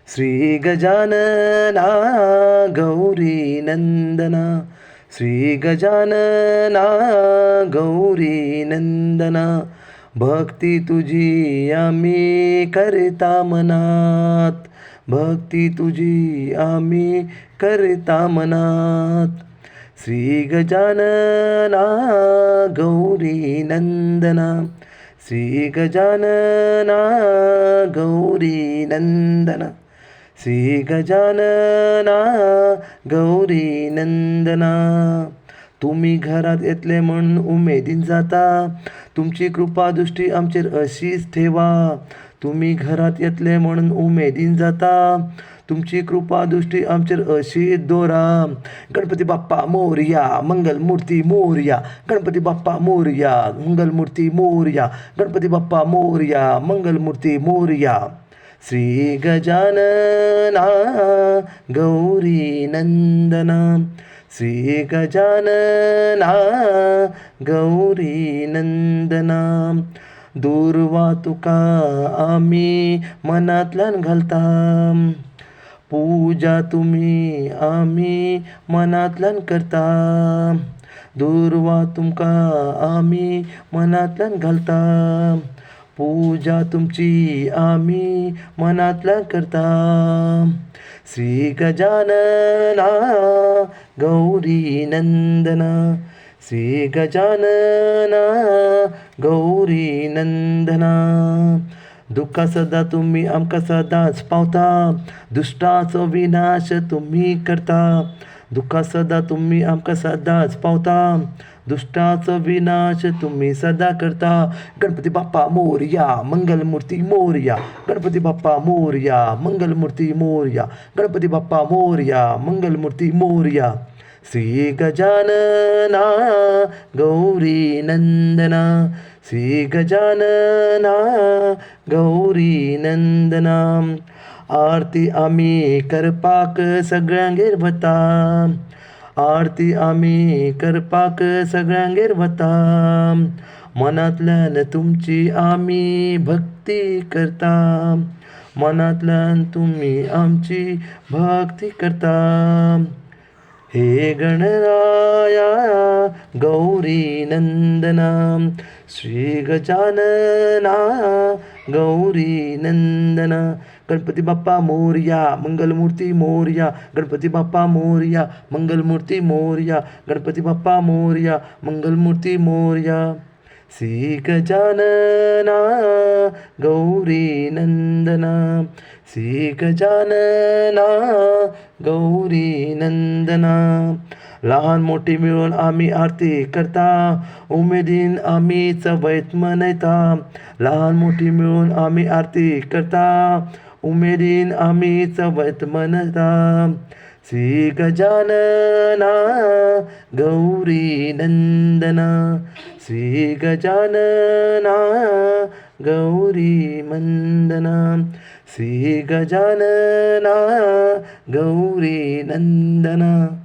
श्री गजानना गौरी नंदना, श्री गजानना गौरी नंदना, भक्ती तुझी आम्ही करता मनात, भक्ती तुझी आम्ही करता मनात. श्री गजानना गौरी नंदना, श्री गजानना गौरी नंदना, श्री गजानना गौरी नंदना. तुम्ही घरात येतले म्हणून उमेदीन जाता, तुमची कृपा दृष्टी आमचेर अशीच ठेवा. तुम्ही घरात येतले म्हणून उमेदीन जाता, तुमची कृपा दृष्टी आमचेर अशीच दोरा. गणपती बाप्पा मोरया, मंगलमूर्ती मोरया, गणपती बाप्पा मोरया, मंगलमूर्ती मोरया, गणपती बाप्पा मोरया, मंगलमूर्ती मोरया. श्री गजानना गौरी नंदना, श्री गजानना गौरी नंदना. दूर्वा तुका आम्ही मनातल्यान घालता, पूजा तुम्ही आम्ही मनातल्यान करता. दूर्वा तुमका आम्ही मनातल्यान घालता, पूजा तुमची आम्ही मनातल्यान करता. श्री गजानना गौरी नंदना, श्री गजानना गौरी नंदना. दुःखा सदा तुम्ही आमका सदाच पावता, दुष्टाचो विनाश तुम्ही करता. दुःखा सदा तुम्ही आमका सदाच पावता, दुष्टाचो विनाश तुम्ही सदा करता. गणपती बाप्पा मोरया, मंगलमूर्ती मोरया, गणपती बाप्पा मोरया, मंगलमूर्ती मोरया, गणपती बाप्पा मोरया, मंगलमूर्ती मोरया. श्री गजानना गौरी नंदना, श्री गजानना गौरी नंदना. आरती आम्ही करपाक सगळ्यांगेर वता, आरती आम्ही करपाक सगळ्यांगेर वता. मनातल्यान तुमची आम्ही भक्ती करता, मनातल्यान तुम्ही आमची भक्ती करता. हे गणराया गौरी नंदना, श्री गजानना गौरी नंदना. गणपती बाप्पा मोरया, मंगलमूर्ती मोरया, गणपती बाप्पा मोरया, मंगलमूर्ती मोरया, गणपती बाप्पा मोरया, मंगलमूर्ती मोरया. श्री गजानना गौरी नंदना, श्री गजानना गौरी नंदना. लहान मोठी मिळून आम्ही आरती करता, उमेदीन आम्ही चवैत मनयता. लहान मोठी मिळून आम्ही आरती करता, उमेदीन आम्ही चवैत मनयता. श्री गजानना गौरी नंदना, श्री गजानना गौरी मंदना, श्री गजानना गौरी नंदना.